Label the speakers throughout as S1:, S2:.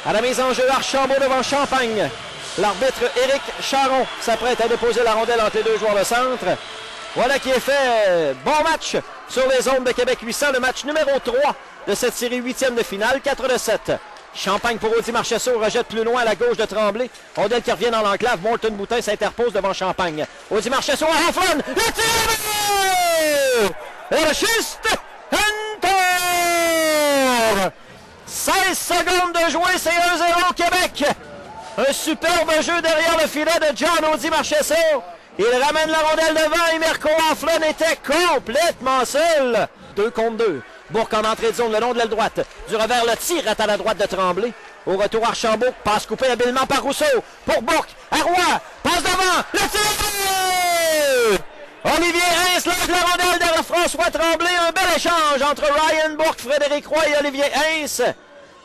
S1: À la mise en jeu, Archambault devant Champagne. L'arbitre Éric Charon s'apprête à déposer la rondelle entre les deux joueurs de centre. Voilà qui est fait. Bon match sur les ondes de Québec 800. Le match numéro 3 de cette série 8e de finale. 4-7. Champagne pour Audi Marchessault. Rejette plus loin à la gauche de Tremblay. Rondelle qui revient dans l'enclave. Morton Boutin s'interpose devant Champagne. Audi Marchessault à Hoffman. Le tir! Et le juste Hunter! 16 secondes de jouer. C'est 1-0 Québec. Un superbe jeu derrière le filet de John Audi Marchessault. Il ramène la rondelle devant et Mirko Offlin était complètement seul. 2 contre 2. Bourque en entrée de zone le long de l'aile droite. Du revers, le tir est à la droite de Tremblay. Au retour, Archambault passe coupé habilement par Rousseau. Pour Bourque, à Roy, passe devant, le tir! Olivier Hintz lance la rondelle derrière François Tremblay. Un bel échange entre Ryan Bourque, Frédéric Roy et Olivier Hintz.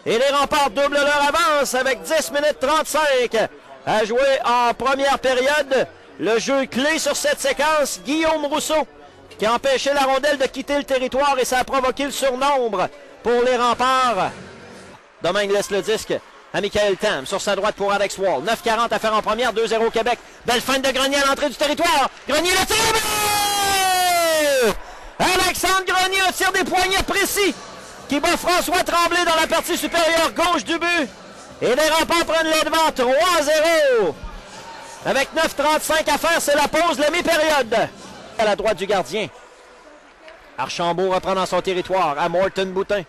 S1: Et les Remparts doublent leur avance avec 10 minutes 35 à jouer en première période. Le jeu clé sur cette séquence, Guillaume Rousseau, qui a empêché la rondelle de quitter le territoire et ça a provoqué le surnombre pour les Remparts. Domingue laisse le disque à Michael Tam sur sa droite pour Alex Wall. 9:40 à faire en première, 2-0 Québec. Belle feinte de Grenier à l'entrée du territoire. Grenier le tir! Alexandre Grenier, un tir des poignets précis qui bat François Tremblay dans la partie supérieure gauche du but. Et les Remparts prennent les devants 3-0. Avec 9:35 à faire, c'est la pause, la mi-période. À la droite du gardien. Archambault reprend dans son territoire à Morton Boutin.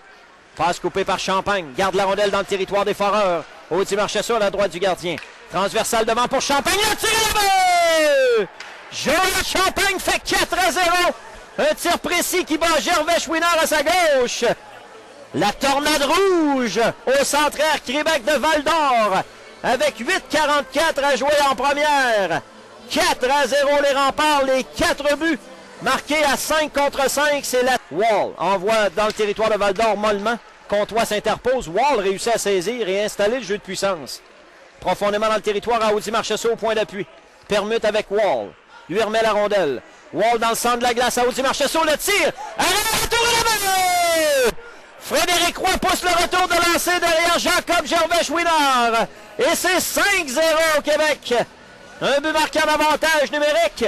S1: Passe coupée par Champagne. Garde la rondelle dans le territoire des Foreurs. Audi Marchessault à la droite du gardien. Transversal devant pour Champagne. Le tir est but! Joël Champagne fait 4-0. Un tir précis qui bat Gervais Chouinard à sa gauche. La tornade rouge au centraire Québec de Val-d'Or. Avec 8:44 à jouer en première. 4-0 les Remparts, les 4 buts marqués à 5 contre 5. C'est la Wall envoie dans le territoire de Val-d'Or mollement. Comtois s'interpose. Wall réussit à saisir et installer le jeu de puissance. Profondément dans le territoire à Audi Marchessault au point d'appui. Permute avec Wall. Lui remet la rondelle. Wall dans le centre de la glace à Audi Marchessault. Le tir. Arrête, retour à la main! Frédéric Roy pousse le retour de lancer derrière Jacob Gervais Chouinard. Et c'est 5-0 au Québec. Un but marqué en avantage numérique.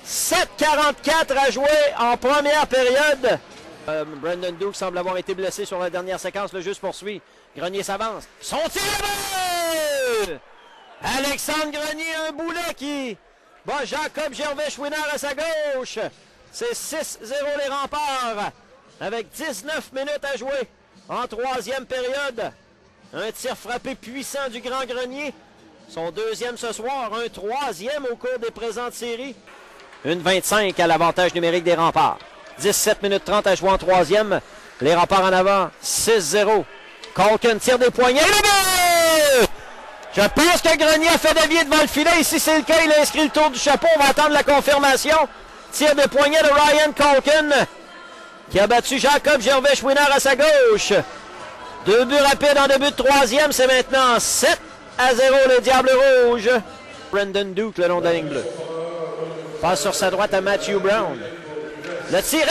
S1: 7:44 à jouer en première période. Brandon Duke semble avoir été blessé sur la dernière séquence. Le jeu se poursuit. Grenier s'avance. Son tir est but! Alexandre Grenier, un boulet qui bat Jacob Gervais Chouinard à sa gauche. C'est 6-0 les Remparts. Avec 19 minutes à jouer en troisième période. Un tir frappé puissant du Grand Grenier. Son deuxième ce soir, un troisième au cours des présentes séries. 1:25 à l'avantage numérique des Remparts. 17 minutes 30 à jouer en troisième. Les Remparts en avant, 6-0. Colkin tire des poignets. Le but! Je pense que Grenier a fait dévier devant le filet. Ici, c'est le cas. Il a inscrit le tour du chapeau. On va attendre la confirmation. Tire des poignets de Ryan Colkin, qui a battu Jacob Gervais Chouinard à sa gauche. 2 buts rapides en début de troisième. C'est maintenant 7-0 les Diables Rouges. Brandon Duke le long de la ligne bleue. Passe sur sa droite à Matthew Brown. Le tir.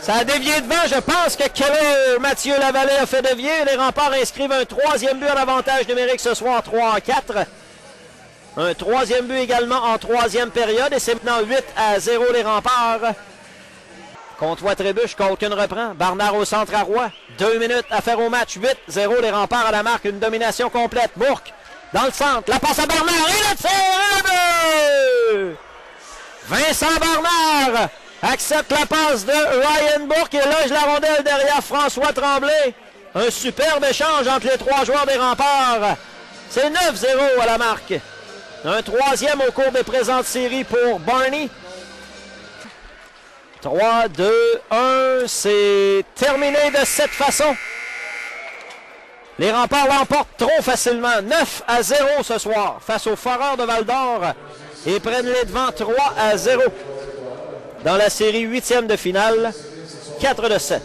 S1: Ça a dévié devant. Je pense que Keller Mathieu Lavallée a fait dévier. Les Remparts inscrivent un troisième but en avantage numérique ce soir, 3-4. Un troisième but également en troisième période. Et c'est maintenant 8-0 les Remparts. Comtois trébuche, Colkin reprend. Barnard au centre à Roy. 2 minutes à faire au match. 8-0 les Remparts à la marque. Une domination complète. Bourque dans le centre. La passe à Barnard. Et le tir! Vincent Barnard accepte la passe de Ryan Bourque et loge la rondelle derrière François Tremblay. Un superbe échange entre les 3 joueurs des Remparts. C'est 9-0 à la marque. Un troisième au cours des présentes séries pour Barney. 3, 2, 1, c'est terminé de cette façon. Les Remparts l'emportent trop facilement. 9-0 ce soir face aux Foreurs de Val-d'Or et prennent les devants 3-0 dans la série 8e de finale. 4-7.